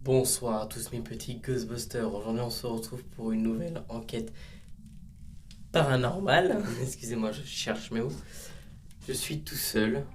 Bonsoir à tous mes petits Ghostbusters. Aujourd'hui, on se retrouve pour une nouvelle enquête paranormale. Excusez-moi, je cherche mes mots. Je suis tout seul.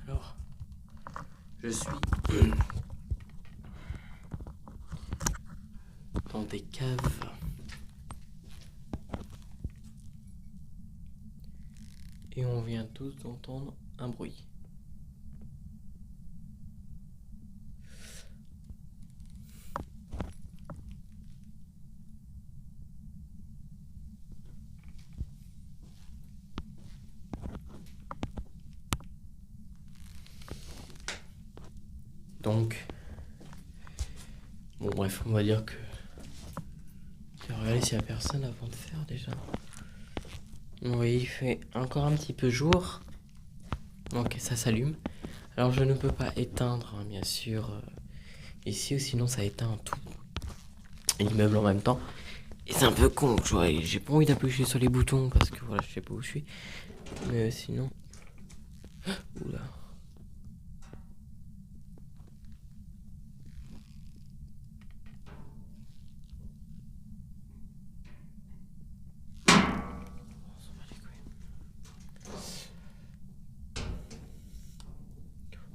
Alors, je suis dans des caves. Et on vient tous d'entendre un bruit. Donc, bon bref, on va dire que... Je vais regarder s'il n'y a personne avant de faire déjà. Oui, il fait encore un petit peu jour. Donc ça s'allume. Alors je ne peux pas éteindre, hein, bien sûr, ici, ou sinon ça éteint tout l'immeuble en même temps. Et c'est un peu con, j'ai pas envie d'appuyer sur les boutons parce que voilà, je sais pas où je suis. Mais sinon... Oula.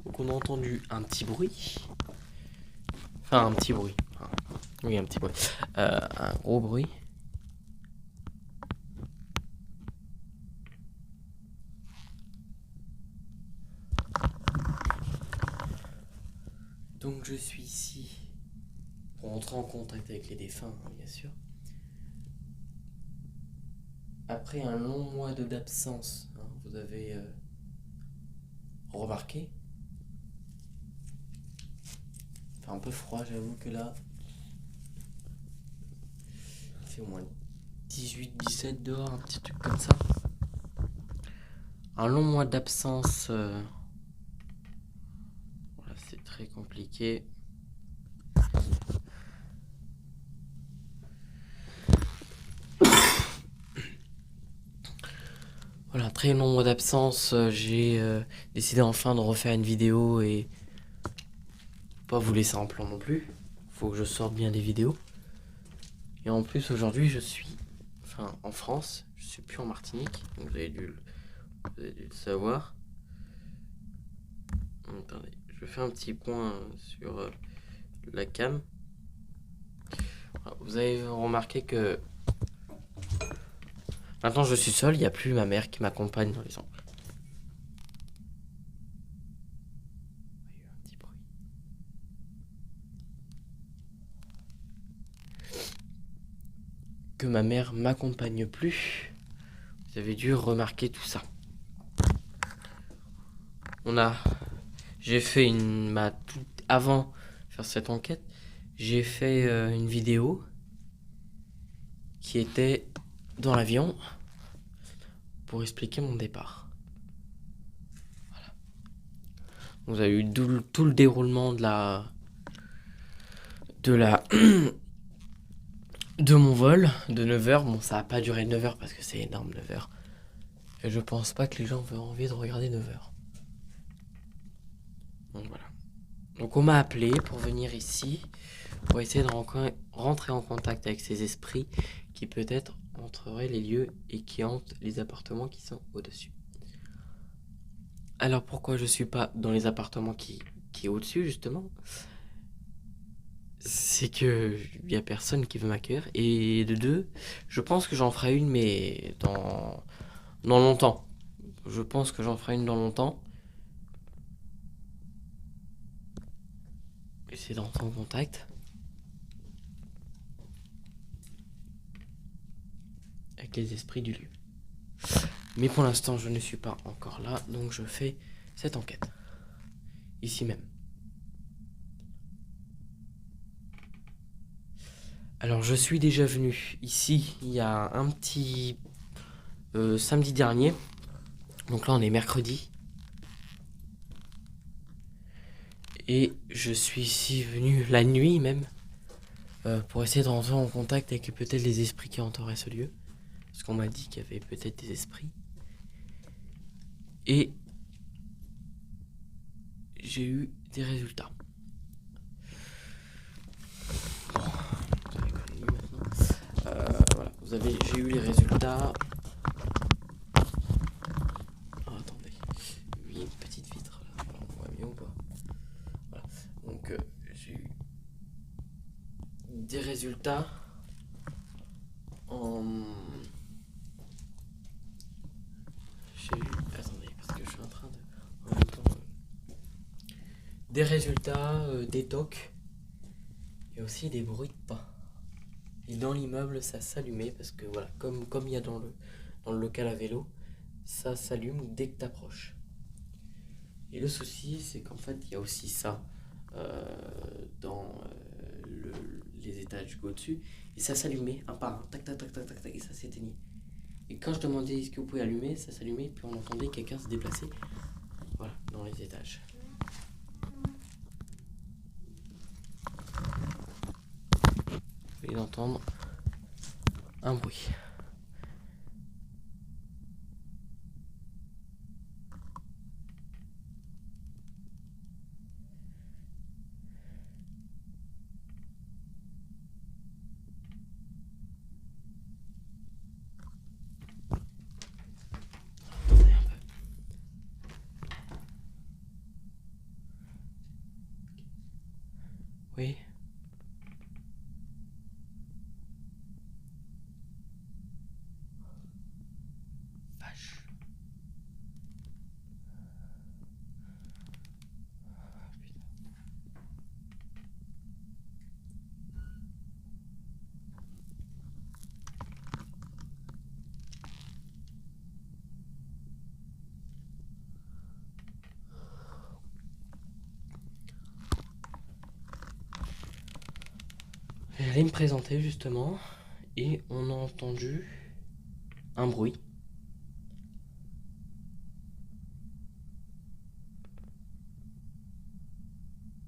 Donc on a entendu un petit bruit. Enfin un petit bruit. Oui, un petit bruit. Un gros bruit. Donc je suis ici pour entrer en contact avec les défunts, hein, bien sûr. Après un long mois d'absence, hein, vous avez remarqué. Enfin un peu froid, j'avoue que là, il fait au moins 18-17 dehors, un petit truc comme ça. Un long mois d'absence, voilà, c'est très compliqué. Voilà, très long mois d'absence, j'ai décidé enfin de refaire une vidéo et pas vous laisser en plan non plus. Faut que je sorte bien des vidéos. Et en plus aujourd'hui je suis en France, je suis plus en Martinique, donc vous avez dû le savoir. Attendez, je fais un petit point sur la cam. Vous avez remarqué que maintenant je suis seul, il n'y a plus ma mère qui m'accompagne dans les angles. Il y a eu un petit bruit. Que ma mère m'accompagne plus. Vous avez dû remarquer tout ça. J'ai fait avant de faire cette enquête, j'ai fait une vidéo qui était dans l'avion pour expliquer mon départ. Voilà. Vous avez eu tout le déroulement de de la de mon vol de 9 heures. Bon, ça a pas duré 9 heures parce que c'est énorme 9 heures. Et je pense pas que les gens aient envie de regarder 9 heures. Donc voilà. Donc on m'a appelé pour venir ici pour essayer de rentrer en contact avec ces esprits qui peut-être entreraient les lieux et qui hantent les appartements qui sont au-dessus. Alors pourquoi je suis pas dans les appartements qui est au-dessus justement? C'est que il y a personne qui veut m'accueillir et de deux, je pense que j'en ferai une mais dans longtemps. Je pense que j'en ferai une dans longtemps. Essayer d'entrer en contact avec les esprits du lieu. Mais pour l'instant, je ne suis pas encore là, donc je fais cette enquête. Ici même. Alors, je suis déjà venu ici il y a un petit samedi dernier. Donc là, on est mercredi. Et je suis ici venu la nuit même. Pour essayer de rentrer en contact avec peut-être les esprits qui entouraient ce lieu. Parce qu'on m'a dit qu'il y avait peut-être des esprits. Et j'ai eu des résultats. Bon, vous avez connu maintenant. Voilà, j'ai eu les résultats. Oh, attendez, il y a une petite vitre là. On voit mieux ou pas? Voilà. Donc j'ai eu des résultats en. J'ai eu. Attendez, parce que je suis en train de. En même temps. Des résultats, des tocs et aussi des bruits de pas. Et dans l'immeuble, ça s'allumait parce que voilà, comme il y a dans le local à vélo, ça s'allume dès que t'approches. Et le souci, c'est qu'en fait, il y a aussi ça dans les étages au-dessus. Et ça s'allumait un par un, tac, tac, tac, tac, tac, tac, et ça s'éteignait. Et quand je demandais est-ce que vous pouvez allumer, ça s'allumait, puis on entendait quelqu'un se déplacer. Voilà, dans les étages. Vous allez entendre un bruit. Attendez un peu. Oui. Vache. J'allais me présenter justement et on a entendu un bruit.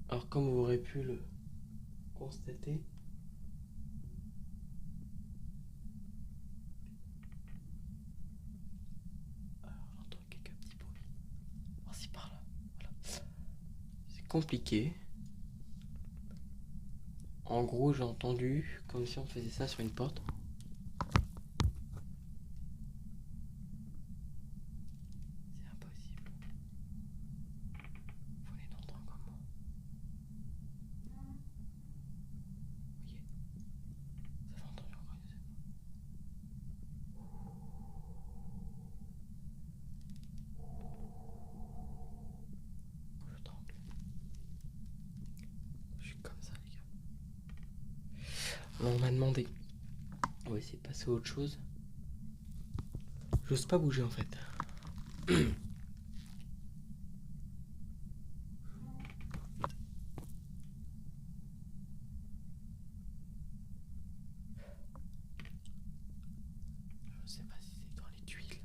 Alors comme vous aurez pu le constater, alors j'entends quelques petits bruits par-ci par-là. Voilà. C'est compliqué. En gros, j'ai entendu comme si on faisait ça sur une porte. C'est impossible. Vous allez l'entendre comment? Voyez, ça fait entendu encore une deuxième fois. Je tremble. Je suis comme ça, les gars. Alors, on m'a demandé. On va essayer de passer à autre chose. J'ose pas bouger en fait. Je sais pas si c'est dans les tuiles.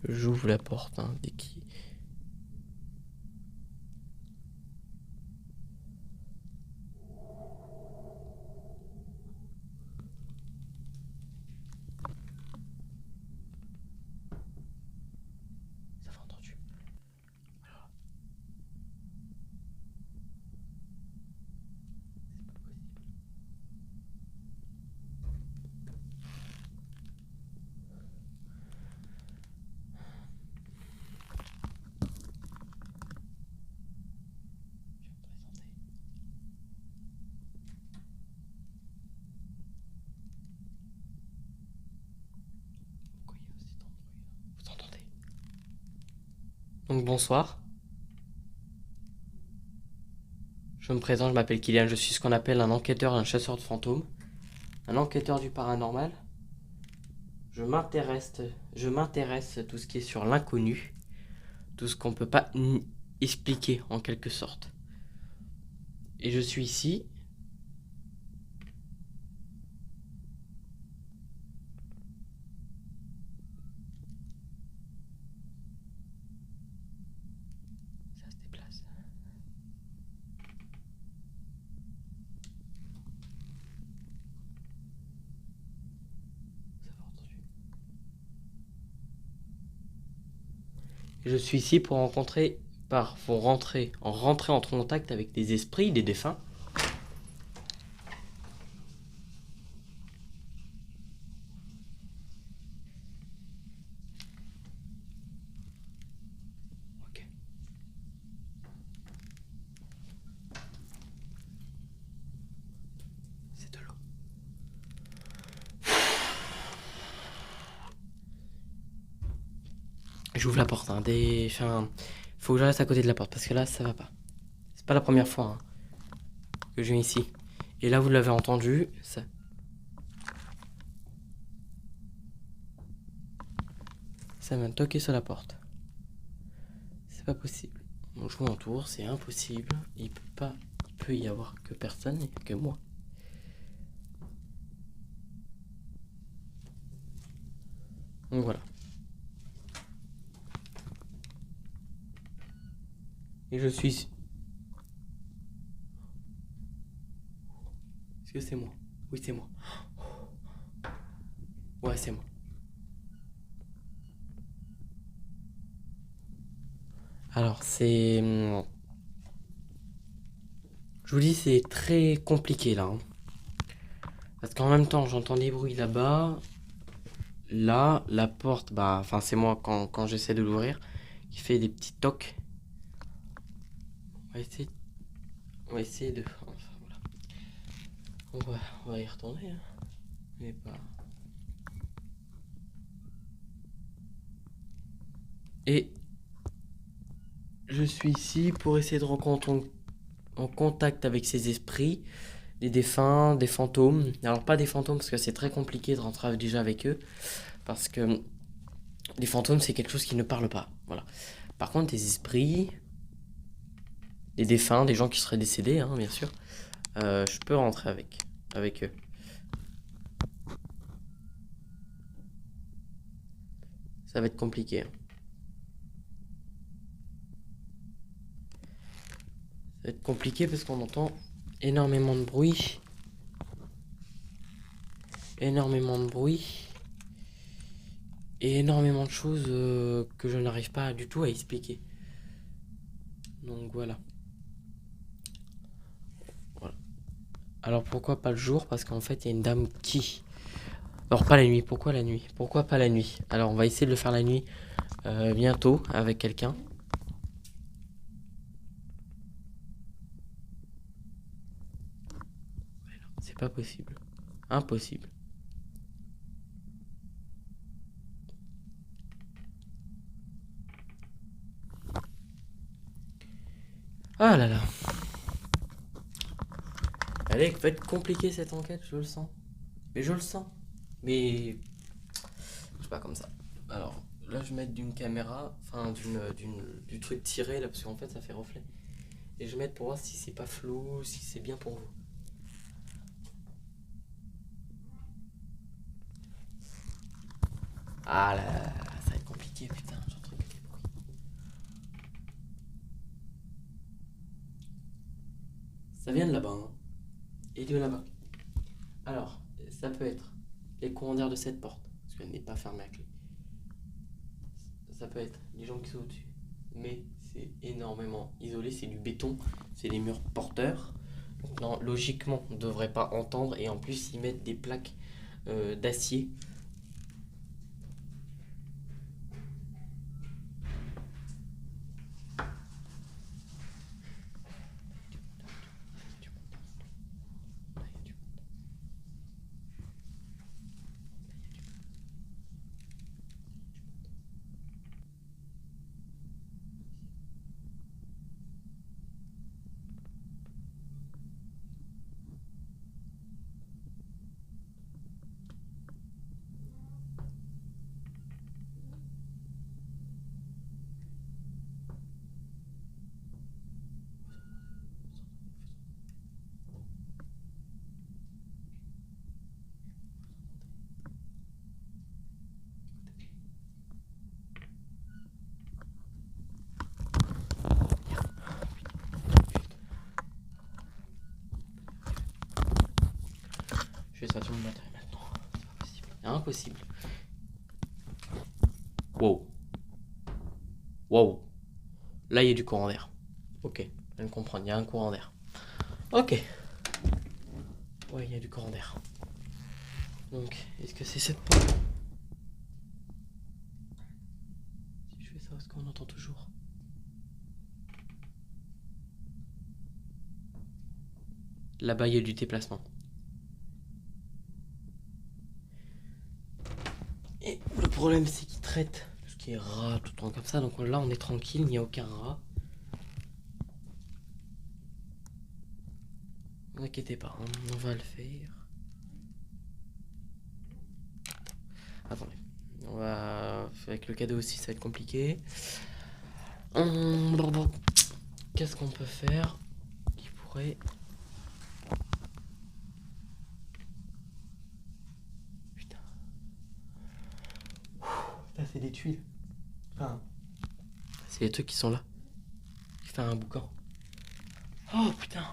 J'ouvre la porte, hein, dès qu'il... Ça va entendu. Alors. Pourquoi il y a aussi tant de bruit là? Vous entendez? Donc bonsoir. Je me présente, je m'appelle Kylian, je suis ce qu'on appelle un enquêteur, un chasseur de fantômes, un enquêteur du paranormal. Je m'intéresse à tout ce qui est sur l'inconnu, tout ce qu'on peut pas expliquer en quelque sorte. Et je suis ici. Ça se déplace. Ça va entendu. Et je suis ici pour rentrer en contact avec des esprits, des défunts. Ok. C'est de l'eau. J'ouvre la porte, hein, faut que je reste à côté de la porte parce que là ça va pas. C'est pas la première fois, hein, que je viens ici. Et là vous l'avez entendu, ça m'a toqué sur la porte. C'est pas possible. Bon, je m'entoure, c'est impossible. Il peut y avoir que personne et que moi. Donc voilà. Et je suis... Est-ce que c'est moi? Oui, c'est moi. Ouais, c'est moi. Alors, c'est... Je vous dis, c'est très compliqué, là. Hein. Parce qu'en même temps, j'entends des bruits là-bas. Là, la porte, enfin, c'est moi quand j'essaie de l'ouvrir, qui fait des petits tocs. On va essayer de... Enfin, voilà. On va y retourner, hein. Mais pas... Et je suis ici pour essayer de rentrer en contact avec ces esprits, des défunts, des fantômes. Alors pas des fantômes parce que c'est très compliqué de rentrer déjà avec eux. Parce que les fantômes c'est quelque chose qui ne parle pas. Voilà. Par contre des esprits, des défunts, des gens qui seraient décédés, hein, bien sûr, je peux rentrer avec eux. Ça va être compliqué. Hein. Ça va être compliqué parce qu'on entend énormément de bruit. Énormément de bruit. Et énormément de choses que je n'arrive pas du tout à expliquer. Donc voilà. Alors pourquoi pas le jour? Parce qu'en fait il y a une dame qui... Alors pas la nuit, pourquoi la nuit? Pourquoi pas la nuit? Alors on va essayer de le faire la nuit bientôt avec quelqu'un. C'est pas possible. Impossible. Ah là là. Elle va être compliquée cette enquête, je le sens. Mais je le sens. Mais... Je sais pas comme ça. Alors là je vais mettre d'une caméra, enfin du truc tiré là, parce qu'en fait ça fait reflet. Et je vais mettre pour voir si c'est pas flou, si c'est bien pour vous. Ah là là, ça va être compliqué. pitié, putain, j'entends que des bruits. Ça vient de là-bas, hein. Et de là-bas. Alors, ça peut être les courants d'air de cette porte, parce qu'elle n'est pas fermée à clé. Ça peut être les gens qui sont au-dessus. Mais c'est énormément isolé, c'est du béton, c'est des murs porteurs. Donc non, logiquement, on ne devrait pas entendre. Et en plus, ils mettent des plaques d'acier. Je vais sortir mon matériel maintenant. C'est pas possible. Impossible. Wow. Wow. Là, il y a du courant d'air. Ok, je viens de comprendre, il y a un courant d'air. Ok. Ouais, il y a du courant d'air. Donc, est-ce que c'est cette porte? Si je fais ça, est-ce qu'on entend toujours? Là-bas, il y a du déplacement. Et le problème, c'est qu'il traite tout ce qui est rat, tout le temps comme ça. Donc là, on est tranquille, il n'y a aucun rat. Ne vous inquiétez pas, hein, on va le faire. Attendez. On va... Avec le cadeau aussi, ça va être compliqué. Qu'est-ce qu'on peut faire qui pourrait... Putain. Là, c'est des tuiles. Enfin... C'est les trucs qui sont là. Qui fait un boucan. Oh, putain.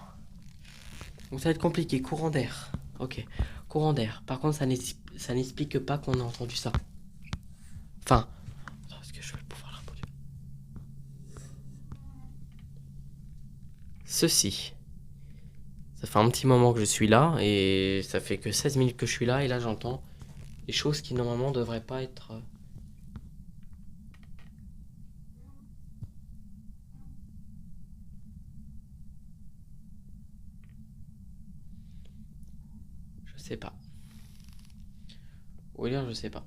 Donc ça va être compliqué. Courant d'air. Ok. Courant d'air. Par contre, ça n'explique pas qu'on a entendu ça. Enfin... Est-ce que je vais pouvoir la reproduire? Ceci. Ça fait un petit moment que je suis là et ça fait que 16 minutes que je suis là et là j'entends des choses qui normalement devraient pas être... Je sais pas. Ou dire je sais pas.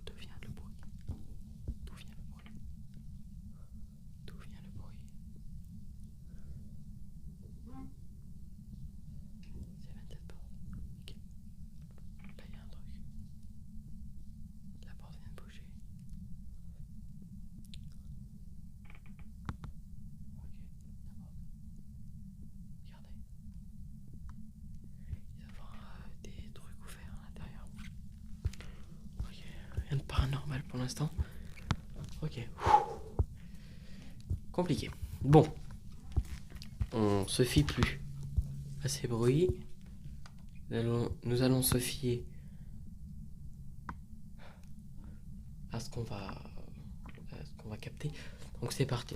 D'où vient le bruit? D'où vient le bruit? D'où vient le bruit? C'est 27 portes. Ok. Là il y a un truc. La porte vient de bouger. Ok, la porte. Regardez. Il va y avoir des trucs ouverts à l'intérieur. Ok, rien de paranormal pour l'instant. Ok. Compliqué. Bon. On se fie plus à ces bruits. Nous allons se fier à ce qu'on va capter. Donc c'est parti.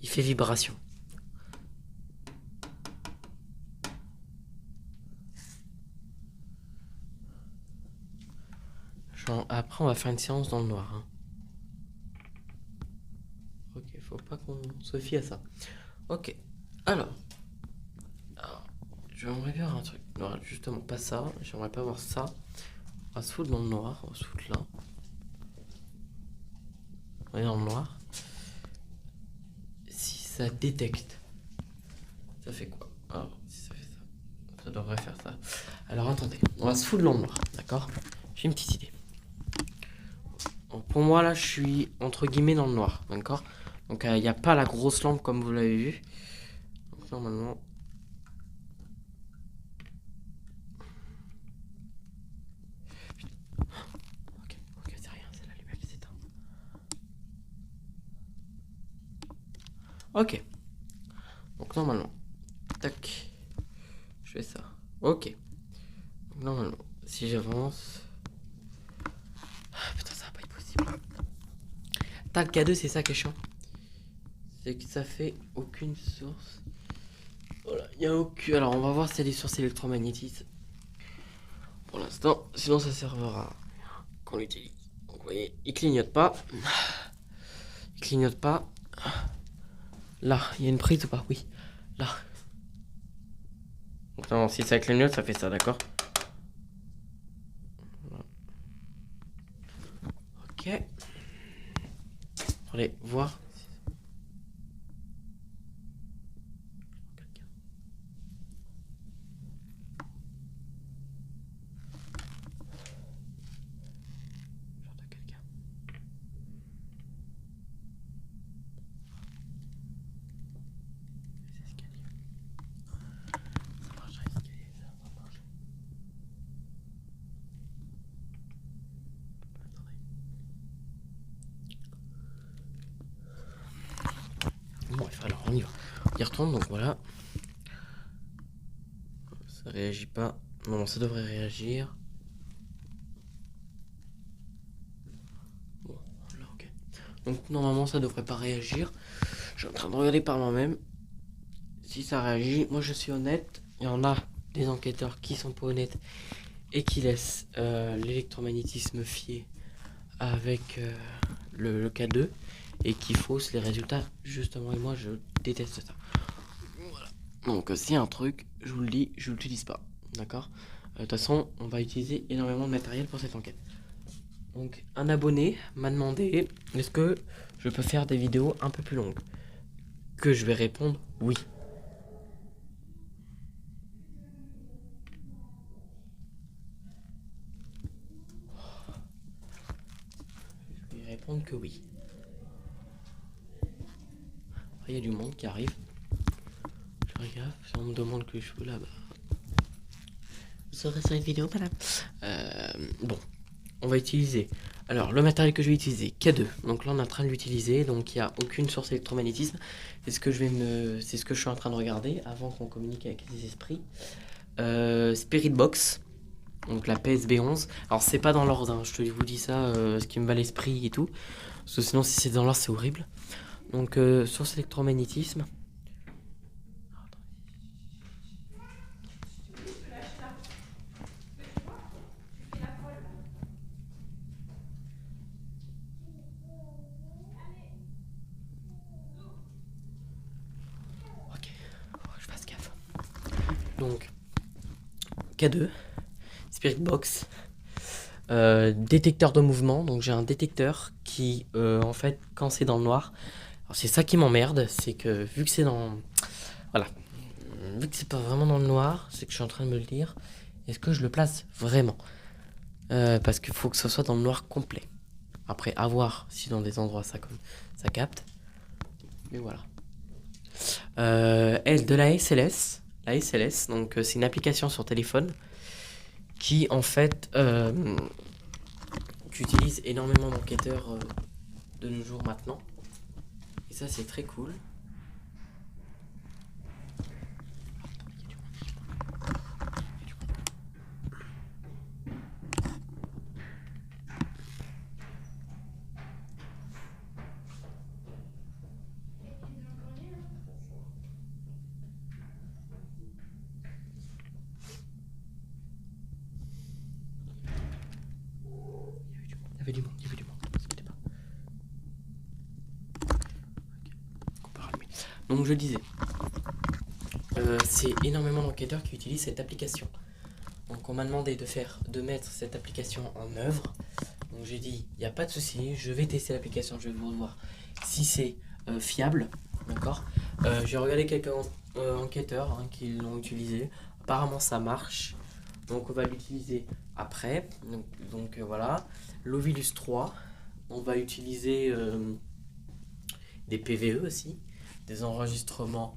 Il fait vibration. Genre, après, on va faire une séance dans le noir. Hein. qu'on se fie à ça. Ok. Alors, j'aimerais bien voir un truc. Non, justement, pas ça. J'aimerais pas voir ça. On va se foutre dans le noir. On va se foutre là. On est dans le noir. Si ça détecte, ça fait quoi? Alors, si ça fait ça, ça devrait faire ça. Alors, attendez. On va se foutre dans le noir. D'accord? J'ai une petite idée. Pour moi, là, je suis entre guillemets dans le noir. D'accord? Donc, il n'y a pas la grosse lampe comme vous l'avez vu. Donc, normalement. Ok, c'est rien, c'est la lumière qui s'éteint. Ok. Donc, normalement. Tac. Je fais ça. Ok. Donc, normalement, si j'avance. Ah, putain, ça va pas être possible. T'as le K2, c'est ça qui est chiant. C'est que ça fait aucune source. Voilà, il y a aucune. Alors, on va voir si il y a des sources électromagnétiques. Pour l'instant, sinon ça servira qu'on l'utilise. Donc, vous voyez, il clignote pas. Il clignote pas. Là, il y a une prise ou pas? Oui. Là. Donc, non, si ça clignote, ça fait ça, d'accord? Ok. Allez, voir. Bref, alors on y va. On y retourne, donc voilà. Ça réagit pas. Non, ça devrait réagir. Bon, là, ok. Donc normalement, ça devrait pas réagir. Je suis en train de regarder par moi-même. Si ça réagit, moi je suis honnête. Il y en a des enquêteurs qui sont pas honnêtes et qui laissent l'électromagnétisme fier avec le K2 et qui faussent les résultats justement, et moi je déteste ça. Voilà. Donc s'il y a un truc, je vous le dis, je l'utilise pas, d'accord? De toute façon, on va utiliser énormément de matériel pour cette enquête. Donc un abonné m'a demandé est-ce que je peux faire des vidéos un peu plus longues, que je vais répondre oui. Je vais répondre que oui. Il y a du monde qui arrive. Je regarde, si on me demande que je peux là-bas. Vous serez sur une vidéo, madame. Bon, on va utiliser. Alors, le matériel que je vais utiliser, K2. Donc là, on est en train de l'utiliser. Donc, il n'y a aucune source d'électromagnétisme. C'est ce que je suis en train de regarder avant qu'on communique avec les esprits. Spirit Box. Donc la PSB 11. Alors, c'est pas dans l'ordre, hein. Je vous dis ça, ce qui me va l'esprit et tout. Parce que sinon, si c'est dans l'ordre, c'est horrible. Donc, source électromagnétisme. Ok, je fasse gaffe. Donc, K2, Spirit Box, détecteur de mouvement. Donc j'ai un détecteur qui, en fait, quand c'est dans le noir, alors c'est ça qui m'emmerde, c'est que vu que c'est dans, voilà, vu que c'est pas vraiment dans le noir, c'est que je suis en train de me le dire, est-ce que je le place vraiment? Parce qu'il faut que ce soit dans le noir complet. Après, à voir si dans des endroits ça capte. Mais voilà. De la SLS. La SLS, donc c'est une application sur téléphone qui en fait qu'utilisent énormément d'enquêteurs de nos jours maintenant. Et ça c'est très cool. Il y avait du monde, ne vous inquiétez pas. Donc je disais, c'est énormément d'enquêteurs qui utilisent cette application. Donc on m'a demandé de mettre cette application en œuvre. Donc j'ai dit, il n'y a pas de souci, je vais tester l'application, je vais vous voir si c'est fiable, d'accord. J'ai regardé quelques enquêteurs qui l'ont utilisé. Apparemment ça marche. Donc on va l'utiliser après. Donc voilà. L'Ovilus 3. On va utiliser des PVE aussi. Des enregistrements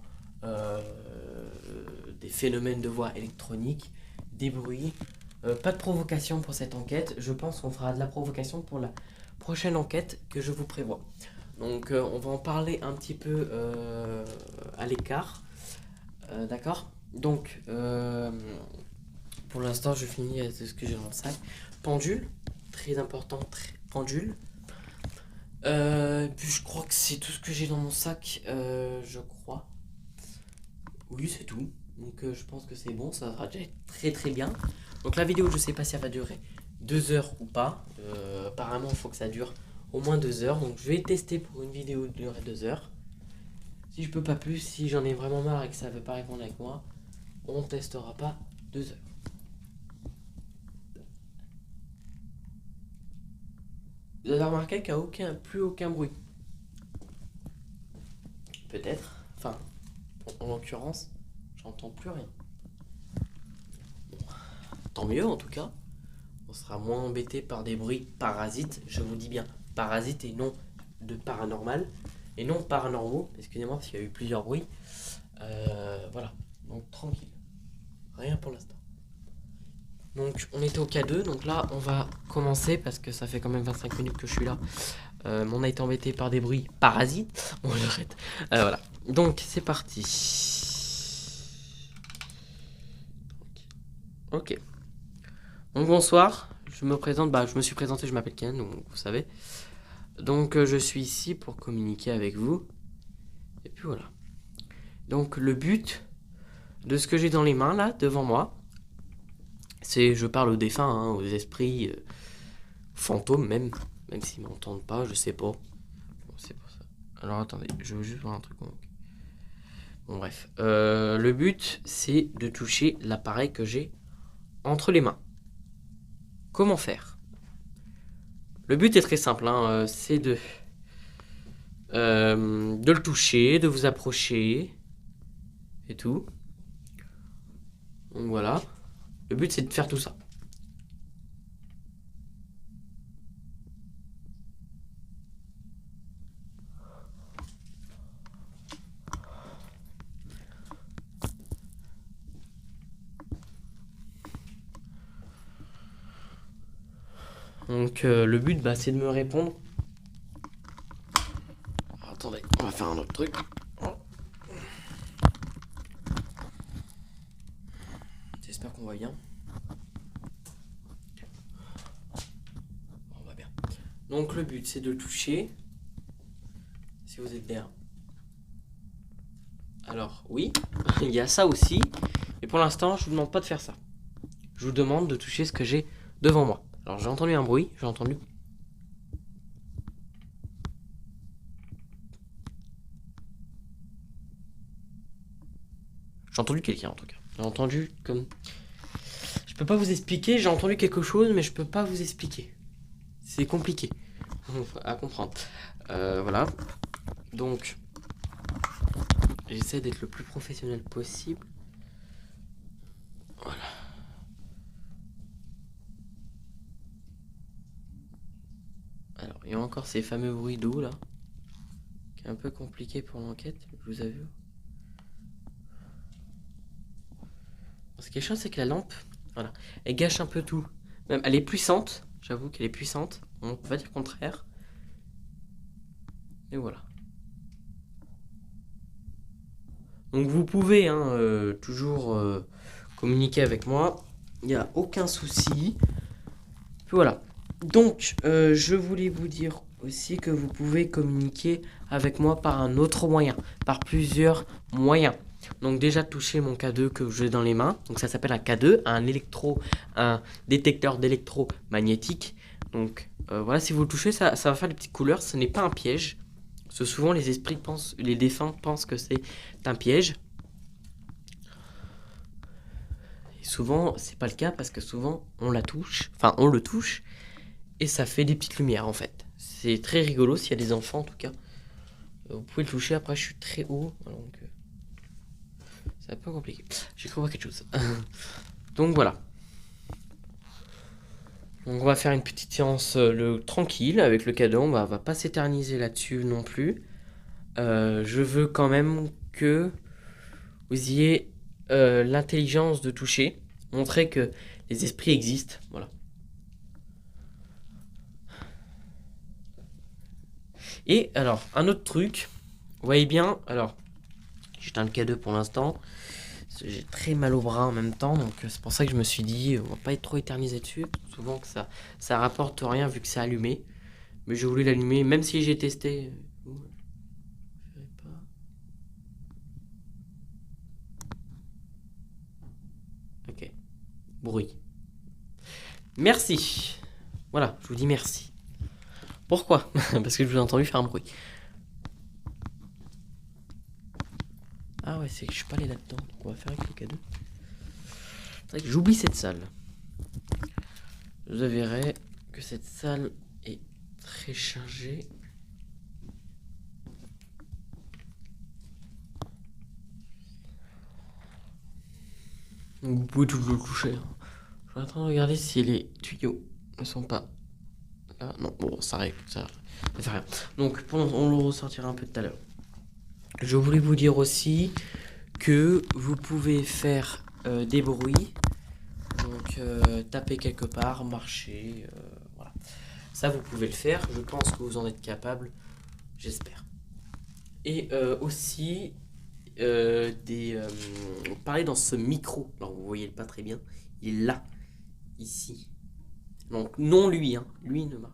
des phénomènes de voix électronique, des bruits. Pas de provocation pour cette enquête. Je pense qu'on fera de la provocation pour la prochaine enquête que je vous prévois. Donc on va en parler un petit peu à l'écart. D'accord. Donc pour l'instant je finis avec ce que j'ai dans le sac. Pendule, très important, pendule. Puis je crois que c'est tout ce que j'ai dans mon sac, je crois. Oui, c'est tout. Donc je pense que c'est bon, ça va déjà être très très bien. Donc la vidéo, je sais pas si elle va durer 2 heures ou pas. Apparemment, il faut que ça dure au moins 2 heures. Donc je vais tester pour une vidéo durer 2 heures. Si je peux pas plus, si j'en ai vraiment marre et que ça veut pas répondre avec moi, on testera pas 2 heures. Vous avez remarqué qu'il n'y a plus aucun bruit. Peut-être. Enfin, en l'occurrence, j'entends plus rien. Bon, tant mieux en tout cas. On sera moins embêté par des bruits parasites. Je vous dis bien parasites et non de paranormal. Et non paranormaux. Excusez-moi parce qu'il y a eu plusieurs bruits. Voilà. Donc tranquille. Rien pour l'instant. Donc on était au K2, donc là on va commencer parce que ça fait quand même 25 minutes que je suis là. On a été embêté par des bruits parasites. On l'arrête. Voilà. Donc c'est parti. Ok. Donc bonsoir. Je me présente. Je me suis présenté. Je m'appelle Ken, donc vous savez. Donc je suis ici pour communiquer avec vous. Et puis voilà. Donc le but de ce que j'ai dans les mains là devant moi. Je parle aux défunts, aux esprits fantômes même s'ils m'entendent pas, je sais pas. Bon, c'est pour ça. Alors attendez, je veux juste voir un truc. Bon bref, le but c'est de toucher l'appareil que j'ai entre les mains. Comment faire? Le but est très simple, c'est de le toucher, de vous approcher et tout. Donc voilà. Le but c'est de faire tout ça. Donc le but c'est de me répondre. Alors, attendez, on va faire un autre truc. J'espère qu'on voit bien. On va bien. Donc le but c'est de le toucher. Si vous êtes bien. Alors oui, il y a ça aussi. Mais pour l'instant, je vous demande pas de faire ça. Je vous demande de toucher ce que j'ai devant moi. Alors j'ai entendu un bruit, j'ai entendu. J'ai entendu quelqu'un en tout cas. J'ai entendu comme. Je peux pas vous expliquer, j'ai entendu quelque chose, mais je peux pas vous expliquer. C'est compliqué à comprendre. Voilà. Donc, j'essaie d'être le plus professionnel possible. Voilà. Alors, il y a encore ces fameux bruits d'eau là, qui est un peu compliqué pour l'enquête, je vous avoue. Ce qui est chiant, c'est que la lampe, voilà, elle gâche un peu tout. Même, elle est puissante, j'avoue qu'elle est puissante, on peut pas dire le contraire. Et voilà. Donc vous pouvez toujours communiquer avec moi, il n'y a aucun souci. Puis voilà. Donc je voulais vous dire aussi que vous pouvez communiquer avec moi par un autre moyen, par plusieurs moyens. Donc déjà toucher mon K2 que j'ai dans les mains, donc ça s'appelle un K2, un détecteur d'électromagnétique. Donc voilà, si vous le touchez, ça va faire des petites couleurs, ce n'est pas un piège. Parce que souvent les esprits pensent, les défunts pensent que c'est un piège. Et souvent, c'est pas le cas parce que souvent on la touche, enfin on le touche, et ça fait des petites lumières en fait. C'est très rigolo s'il y a des enfants en tout cas. Vous pouvez le toucher, après je suis très haut, donc c'est un peu compliqué. J'ai cru voir quelque chose. Donc voilà. Donc on va faire une petite séance tranquille avec le cadeau, on va pas s'éterniser là-dessus non plus. Je veux quand même que vous ayez l'intelligence de toucher, montrer que les esprits existent, voilà. Et alors, un autre truc, vous voyez bien, alors, j'éteins le K2 pour l'instant, j'ai très mal au bras en même temps, donc c'est pour ça que je me suis dit, on va pas être trop éternisé dessus, souvent que ça rapporte rien vu que c'est allumé, mais j'ai voulu l'allumer, même si j'ai testé. Ok, bruit. Merci. Voilà, je vous dis merci. Pourquoi? Parce que je vous ai entendu faire un bruit. Ah ouais, c'est que je suis pas allé là-dedans. Donc on va faire avec le cadeau. C'est vrai que j'oublie cette salle. Je verrai que cette salle est très chargée. Donc vous pouvez toujours le toucher. Je suis en train de regarder si les tuyaux ne sont pas là. Non, bon, ça arrive, ça fait rien. Donc on le ressortira un peu tout à l'heure. Je voulais vous dire aussi que vous pouvez faire des bruits. Donc taper quelque part, marcher, voilà. Ça vous pouvez le faire, je pense que vous en êtes capable, j'espère. Et aussi, parler dans ce micro, alors vous voyez pas très bien, il est là, ici. Donc non lui, hein, lui ne m'a.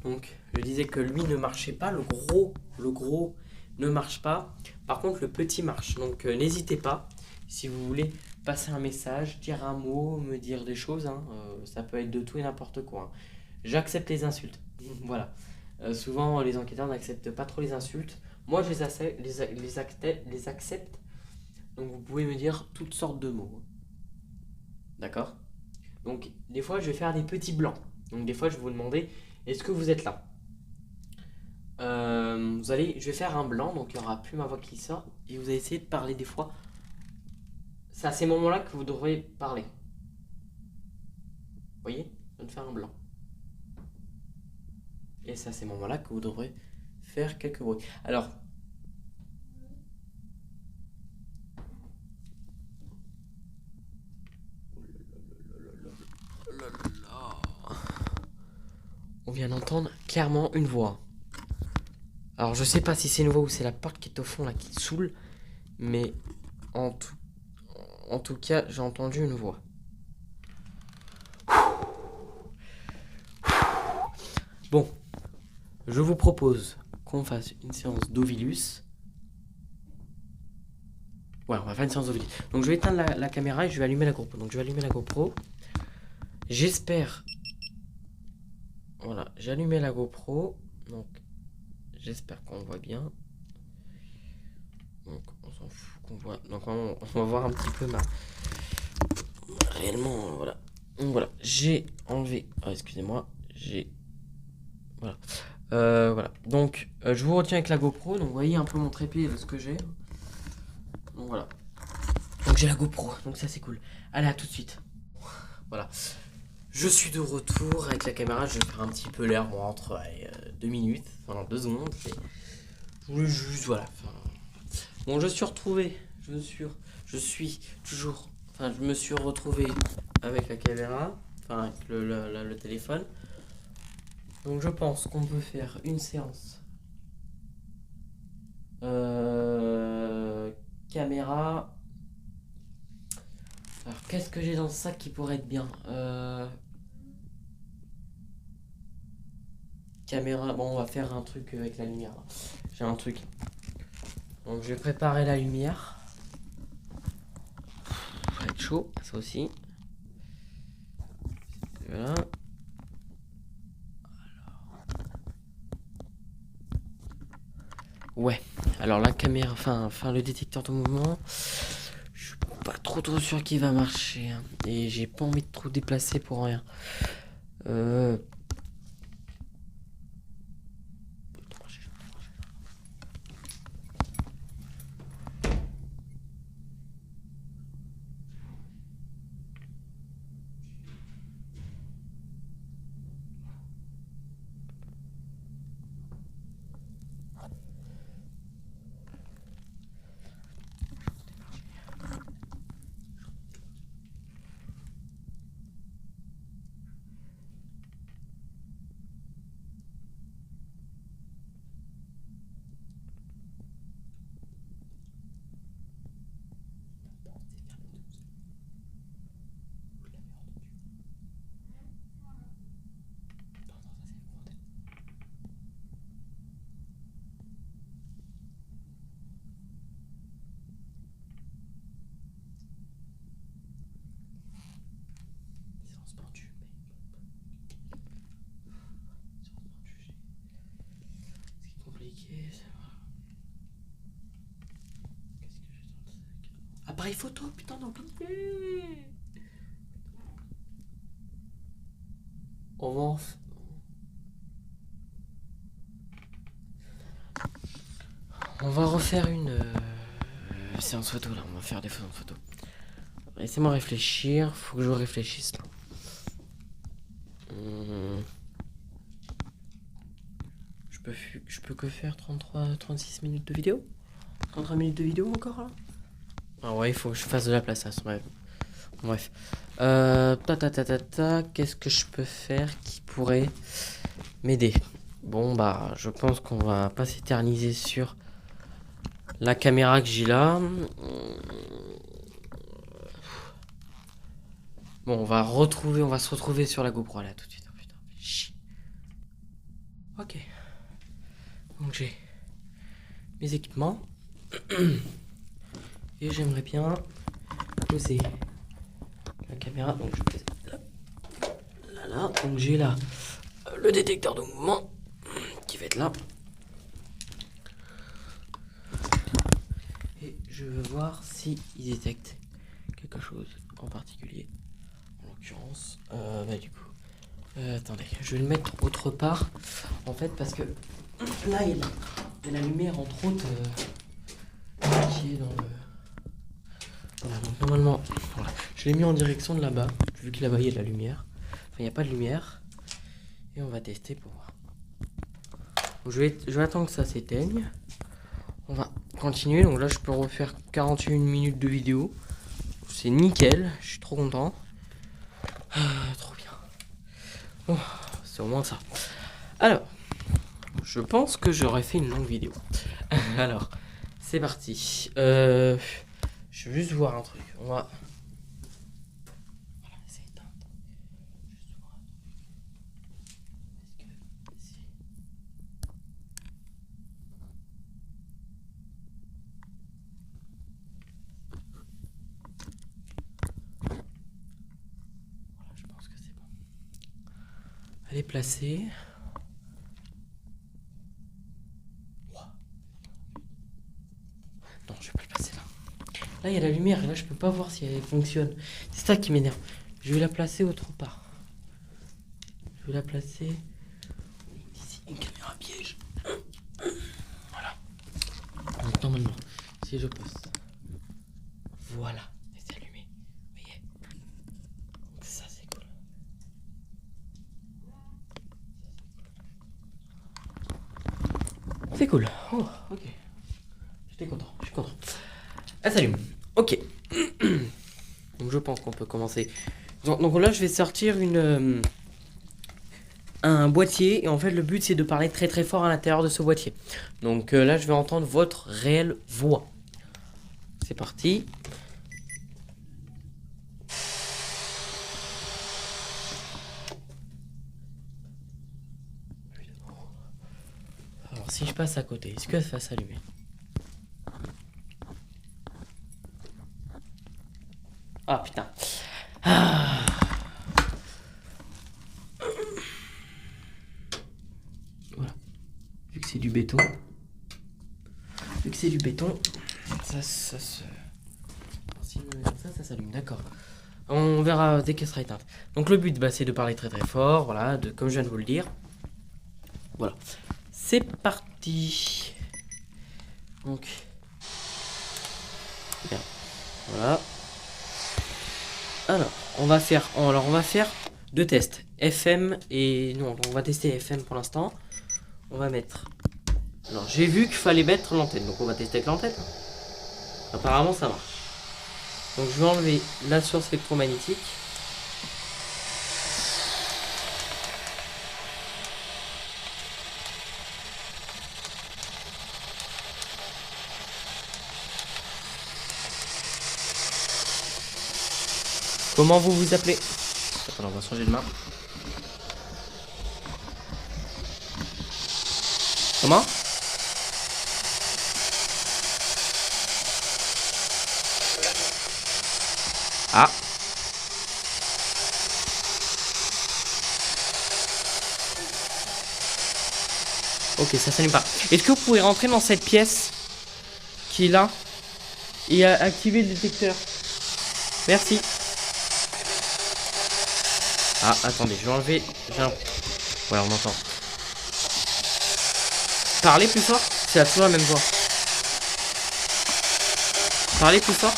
Donc, je disais que lui ne marchait pas, le gros ne marche pas. Par contre, le petit marche. Donc, n'hésitez pas, si vous voulez passer un message, dire un mot, me dire des choses, hein, ça peut être de tout et n'importe quoi. Hein. J'accepte les insultes. Voilà. Souvent, les enquêteurs n'acceptent pas trop les insultes. Moi, je les accepte. Donc, vous pouvez me dire toutes sortes de mots. D'accord? Donc, des fois, je vais faire des petits blancs. Donc, des fois, je vais vous demander, est-ce que vous êtes là? Je vais faire un blanc, donc il n'y aura plus ma voix qui sort. Et vous allez essayer de parler des fois. C'est à ces moments-là que vous devrez parler. Vous voyez? Je viens de faire un blanc. Et c'est à ces moments-là que vous devrez faire quelques bruits. Alors, on vient d'entendre clairement une voix. Alors, je sais pas si c'est une voix ou c'est la porte qui est au fond là qui saoule, mais en tout cas, j'ai entendu une voix. Bon, je vous propose qu'on fasse une séance d'Ovilus. Ouais, on va faire une séance d'Ovilus. Donc je vais éteindre la caméra et je vais allumer la GoPro. Donc je vais allumer la GoPro. J'espère... Voilà, j'ai allumé la GoPro. Donc j'espère qu'on voit bien. Donc on s'en fout qu'on voit. Donc on va voir un petit peu réellement, voilà. Donc voilà, j'ai enlevé... Oh, excusez-moi, j'ai... Voilà. Voilà. Donc je vous retiens avec la GoPro. Donc vous voyez un peu mon trépied de ce que j'ai. Donc voilà. Donc j'ai la GoPro, donc ça c'est cool. Allez, à tout de suite. Voilà. Je suis de retour avec la caméra, je vais faire un petit peu l'air, bon, entre 2 minutes, enfin 2 secondes. Je voulais juste, voilà. Bon, je suis retrouvé, je suis toujours, enfin je me suis retrouvé avec la caméra, enfin avec le téléphone. Donc je pense qu'on peut faire une séance. Caméra. Alors, qu'est-ce que j'ai dans ce sac qui pourrait être bien? Caméra. Bon, on va faire un truc avec la lumière là. J'ai un truc. Donc, je vais préparer la lumière. Ça va être chaud, ça aussi. Voilà. Ouais, alors la caméra, enfin le détecteur de mouvement, je suis pas trop sûr qu'il va marcher, hein. Et j'ai pas envie de trop déplacer pour rien. Appareil photo, putain d'oublié. On va refaire une séance photo là, on va faire des photos. Laissez-moi réfléchir, faut que je réfléchisse là. Je peux que faire 36 minutes de vidéo? 33 minutes de vidéo encore là? Ah ouais, il faut que je fasse de la place à ce moment. Bref. Qu'est-ce que je peux faire qui pourrait m'aider? Bon bah, je pense qu'on va pas s'éterniser sur la caméra que j'ai là. Bon, on va se retrouver sur la GoPro là tout de suite. Oh, putain, chier. Ok. Donc j'ai mes équipements. Et j'aimerais bien poser la caméra. Donc je pose là. Donc j'ai là le détecteur de mouvement qui va être là. Et je veux voir si il détecte quelque chose en particulier. En l'occurrence, du coup. Attendez, je vais le mettre autre part. En fait, parce que là, il y a la lumière, entre autres, qui est dans le... Voilà, donc normalement, voilà. Je l'ai mis en direction de là-bas, vu que là-bas, il y a de la lumière. Enfin, il n'y a pas de lumière. Et on va tester pour voir. Donc, je vais attendre que ça s'éteigne. On va continuer. Donc là, je peux refaire 41 minutes de vidéo. C'est nickel, je suis trop content. Trop bien. Bon, c'est au moins ça. Alors, je pense que j'aurais fait une longue vidéo. Alors, c'est parti. Je vais juste voir un truc. On va... Voilà, c'est éteint. Juste voir un truc. Est-ce que... Si... Voilà, je pense que c'est bon. Elle est placée. Non, je vais pas le placer là. Là, il y a la lumière et là, je peux pas voir si elle fonctionne. C'est ça qui m'énerve. Je vais la placer autre part. Je vais la placer ici, une caméra piège. Voilà. Donc, normalement, si je poste. Voilà, c'est allumé. Vous voyez? Donc, ça, c'est cool. C'est cool. Oh, ok. J'étais content, je suis content. Elle s'allume. Ok. Donc je pense qu'on peut commencer. Donc là, je vais sortir un boîtier. Et en fait, le but, c'est de parler très très fort à l'intérieur de ce boîtier. Donc là, je vais entendre votre réelle voix. C'est parti. Alors, si je passe à côté, est-ce que ça va s'allumer? Ah putain. Ah. Voilà. Vu que c'est du béton. Ça se... Si je me mets comme ça s'allume, d'accord. On verra dès qu'elle sera éteinte. Donc le but, c'est de parler très très fort, voilà, comme je viens de vous le dire. Voilà. C'est parti. Donc... Bien. Voilà. Alors, on va faire 2 tests. FM et... Non, on va tester FM pour l'instant. On va mettre... Alors, j'ai vu qu'il fallait mettre l'antenne. Donc, on va tester avec l'antenne. Apparemment, ça marche. Donc, je vais enlever la source électromagnétique. Comment vous vous appelez? Attends, on va changer de main. Comment? Ah. Ok, ça s'allume pas. Est-ce que vous pouvez rentrer dans cette pièce qui est là et activer le détecteur? Merci. Ah, attendez, je vais enlever... Ouais, on entend. Parlez plus fort. C'est toujours la même voix. Parlez plus fort.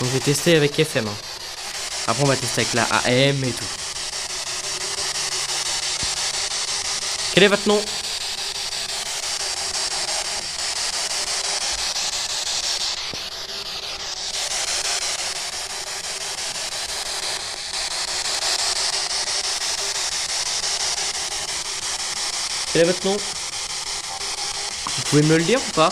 Donc je vais tester avec FM. Hein. Après on va tester avec la AM et tout. Quel est votre nom? Quel est votre nom? Vous pouvez me le dire ou pas?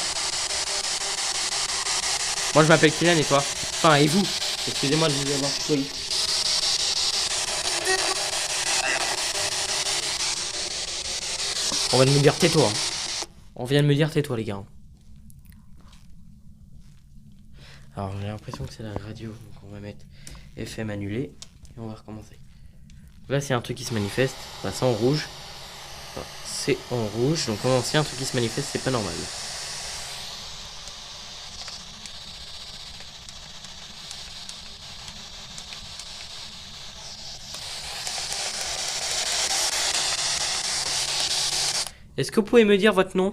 Moi je m'appelle Kylian et toi? Enfin et vous? Excusez-moi de vous avoir tutoyé. On vient de me dire tais-toi. On vient de me dire tais-toi les gars. Alors j'ai l'impression que c'est la radio. Donc on va mettre FM annulé. Et on va recommencer. Là c'est un truc qui se manifeste. Bah, c'est en rouge. Enfin, c'est en rouge. Donc quand c'est un truc qui se manifeste, c'est pas normal. Est-ce que vous pouvez me dire votre nom?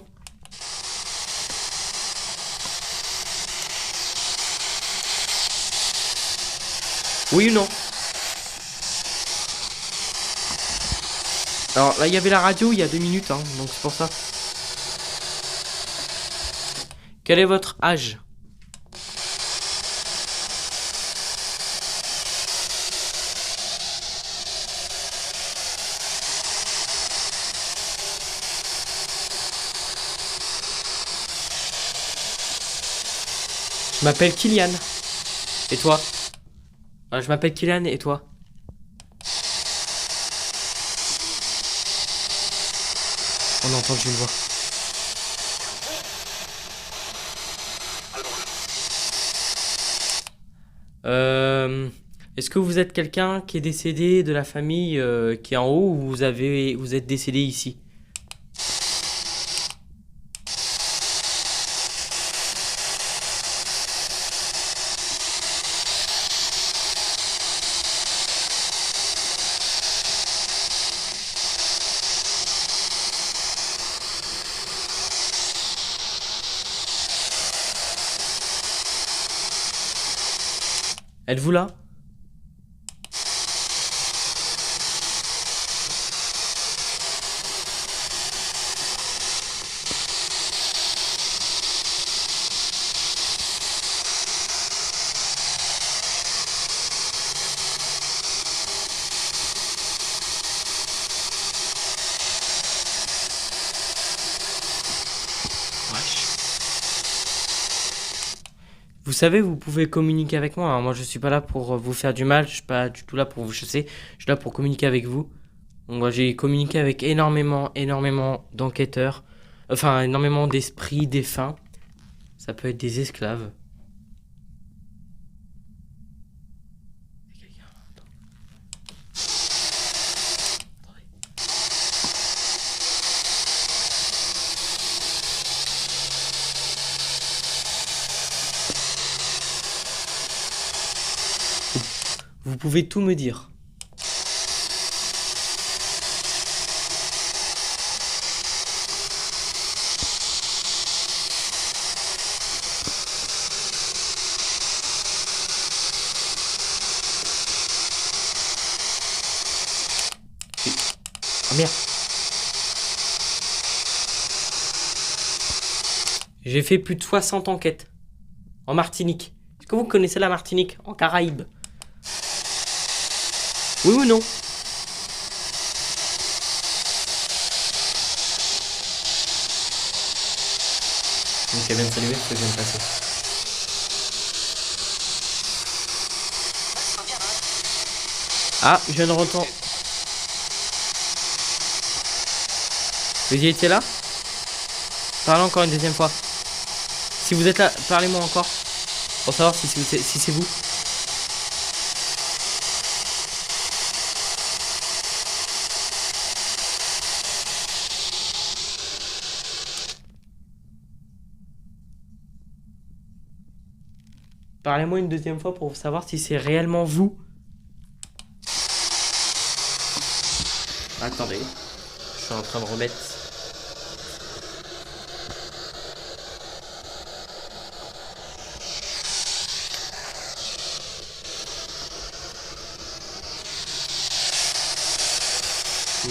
Oui ou non? Alors là il y avait la radio il y a 2 minutes, hein, donc c'est pour ça. Quel est votre âge? Je m'appelle Kylian. Et toi? Je m'appelle Kylian et toi? On a entendu une voix. Est-ce que vous êtes quelqu'un qui est décédé de la famille qui est en haut ou vous êtes décédé ici? Êtes-vous là? Vous savez, vous pouvez communiquer avec moi, hein. Moi, je suis pas là pour vous faire du mal. Je suis pas du tout là pour vous chasser. Je suis là pour communiquer avec vous. Donc, moi, j'ai communiqué avec énormément d'enquêteurs. Enfin, énormément d'esprits défunts. Ça peut être des esclaves. Vous pouvez tout me dire. Ah merde. J'ai fait plus de 60 enquêtes. En Martinique. Est-ce que vous connaissez la Martinique? En Caraïbes? Oui ou non? Donc elle vient de saluer ce que je viens de passer. Ah, je viens de rentendre. Vous y étiez là? Parlez encore une deuxième fois. Si vous êtes là, parlez-moi encore. Pour savoir si c'est vous. Parlez-moi une deuxième fois pour savoir si c'est réellement vous. Attendez. Je suis en train de remettre.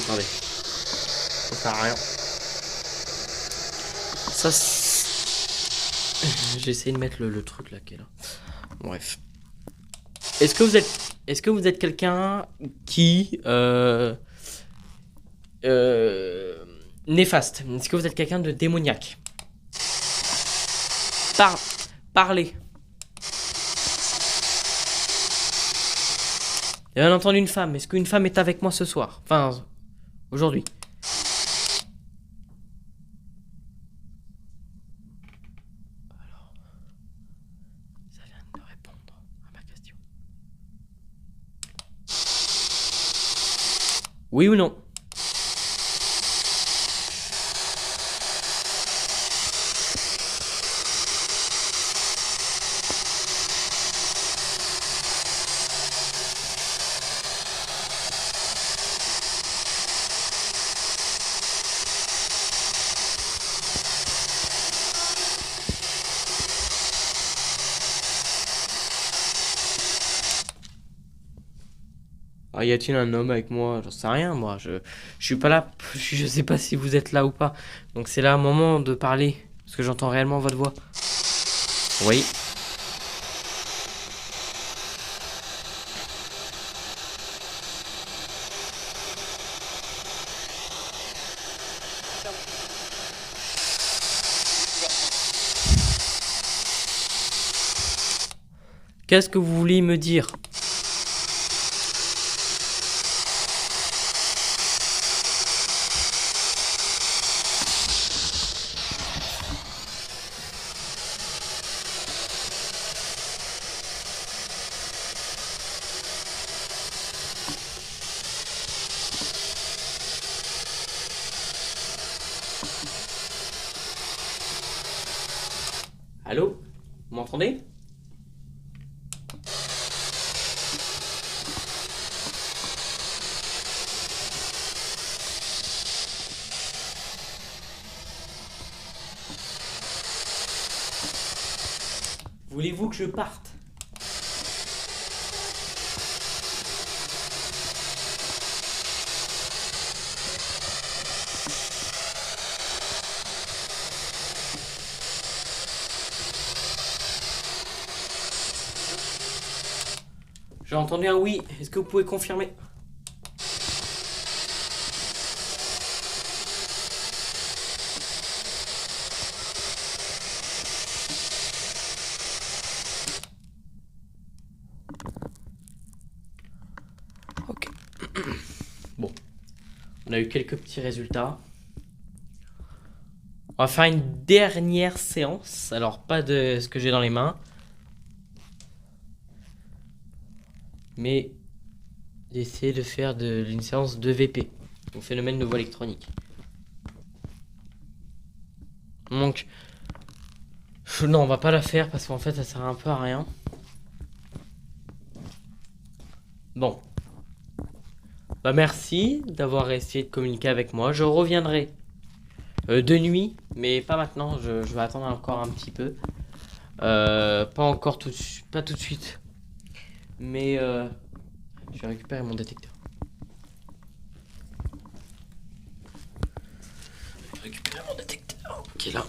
Attendez. Ça sert à rien. Ça. J'ai essayé de mettre le truc là qui est là. Bref. Est-ce que vous êtes quelqu'un qui néfaste? Est-ce que vous êtes quelqu'un de démoniaque? Parlez. J'ai bien entendu une femme. Est-ce qu'une femme est avec moi ce soir? Enfin, aujourd'hui. Alors, ça vient de répondre à ma question. Oui ou non? Ah, y a-t-il un homme avec moi? J'en sais rien, moi. Je suis pas là. Je sais pas si vous êtes là ou pas. Donc c'est là un moment de parler. Parce que j'entends réellement votre voix. Oui. Qu'est-ce que vous voulez me dire? Allô? Vous m'entendez? Voulez-vous que je parte? J'ai entendu un oui. Est-ce que vous pouvez confirmer? Bon, on a eu quelques petits résultats. On va faire une dernière séance. Alors, pas de ce que j'ai dans les mains. Mais d'essayer de faire une séance de VP. Donc, phénomène de voix électronique. Donc, non, on va pas la faire parce qu'en fait, ça sert un peu à rien. Bon. Bah, merci d'avoir essayé de communiquer avec moi. Je reviendrai de nuit, mais pas maintenant. Je vais attendre encore un petit peu. Pas encore pas tout de suite. Mais je vais récupérer mon détecteur. Je vais récupérer mon détecteur qui est là.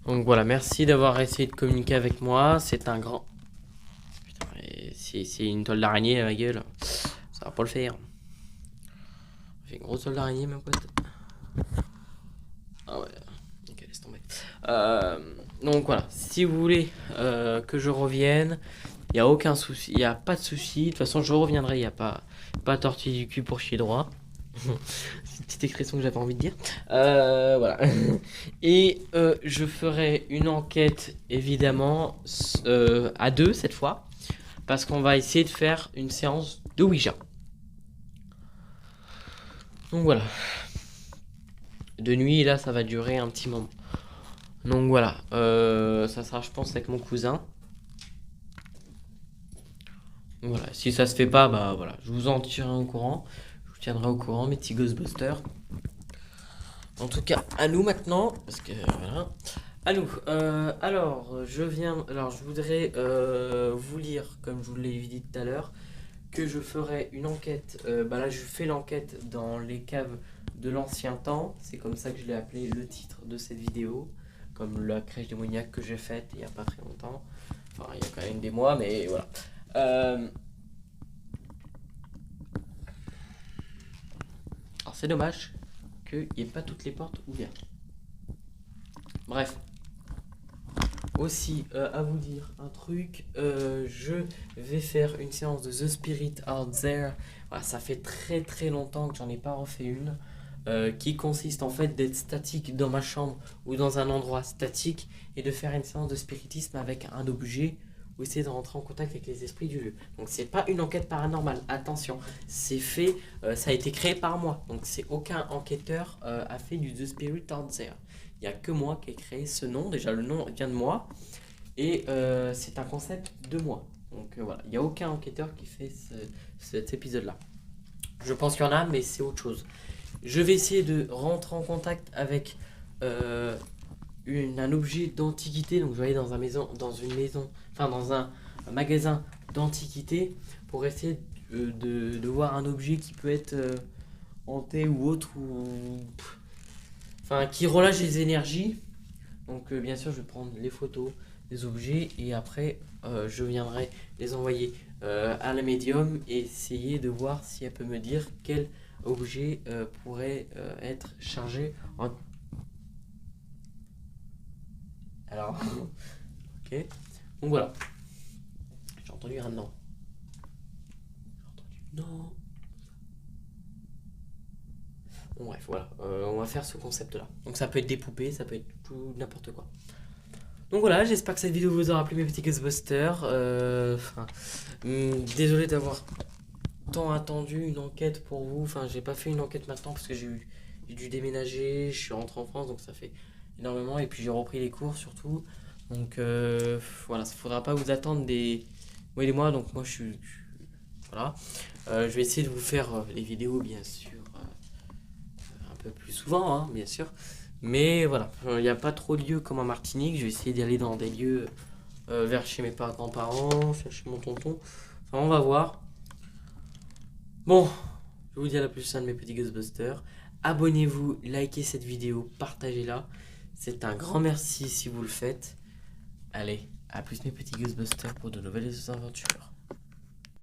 Donc voilà, merci d'avoir essayé de communiquer avec moi. C'est un grand... Putain, c'est une toile d'araignée à ma gueule. Ça va pas le faire. J'ai une grosse toile d'araignée, ma pote. Ah ouais, ok, laisse tomber. Donc voilà, si vous voulez que je revienne, il n'y a aucun souci, il n'y a pas de souci. De toute façon, je reviendrai, il n'y a pas tortille du cul pour chier droit. C'est une petite expression que j'avais envie de dire. Voilà. Et je ferai une enquête, évidemment, à 2 cette fois. Parce qu'on va essayer de faire une séance de Ouija. Donc voilà. De nuit, là, ça va durer un petit moment. Donc voilà. Ça sera, je pense, avec mon cousin. Donc voilà. Si ça se fait pas, bah voilà. Je vous en tirerai au courant. Je vous tiendrai au courant, mes petits Ghostbusters. En tout cas, à nous maintenant. Parce que voilà. À nous. Alors, je voudrais vous lire, comme je vous l'ai dit tout à l'heure, que je ferai une enquête. Là, je fais l'enquête dans les caves de l'ancien temps. C'est comme ça que je l'ai appelé le titre de cette vidéo. Comme la crèche démoniaque que j'ai faite il n'y a pas très longtemps. Enfin, il y a quand même des mois, mais voilà. Alors, c'est dommage qu'il n'y ait pas toutes les portes ouvertes. Bref. Aussi, à vous dire un truc, je vais faire une séance de The Spirit Out There. Voilà, ça fait très très longtemps que j'en ai pas refait une. Qui consiste en fait d'être statique dans ma chambre ou dans un endroit statique et de faire une séance de spiritisme avec un objet ou essayer de rentrer en contact avec les esprits du lieu. Donc c'est pas une enquête paranormale, attention, c'est fait, ça a été créé par moi. Donc c'est aucun enquêteur a fait du The Spirit Out There. Il n'y a que moi qui ai créé ce nom. Déjà, le nom vient de moi. Et c'est un concept de moi. Donc voilà, il n'y a aucun enquêteur qui fait cet épisode-là. Je pense qu'il y en a, mais c'est autre chose. Je vais essayer de rentrer en contact avec un objet d'antiquité. Donc je vais aller dans un magasin d'antiquité pour essayer de voir un objet qui peut être hanté ou autre qui relâche les énergies. Donc bien sûr je vais prendre les photos des objets et après je viendrai les envoyer à la médium et essayer de voir si elle peut me dire quel objet pourrait être chargé en... Alors, ok. Donc voilà. J'ai entendu un non. J'ai entendu non. Bon bref, voilà. On va faire ce concept-là. Donc ça peut être des poupées, ça peut être tout n'importe quoi. Donc voilà, j'espère que cette vidéo vous aura plu mes petits Ghostbusters. Désolé d'avoir tant attendu une enquête pour vous. Enfin, j'ai pas fait une enquête maintenant parce que j'ai dû déménager, je suis rentré en France, donc ça fait énormément. Et puis j'ai repris les cours surtout. Donc voilà, ça faudra pas vous attendre des mois. Donc moi je suis voilà. Je vais essayer de vous faire les vidéos bien sûr un peu plus souvent, hein, bien sûr. Mais voilà, il n'y a pas trop de lieux comme en Martinique. Je vais essayer d'y aller dans des lieux vers chez mes grands-parents, chez mon tonton. Enfin, on va voir. Bon, je vous dis à la prochaine, mes petits Ghostbusters. Abonnez-vous, likez cette vidéo, partagez-la. C'est un grand merci si vous le faites. Allez, à plus mes petits Ghostbusters pour de nouvelles aventures.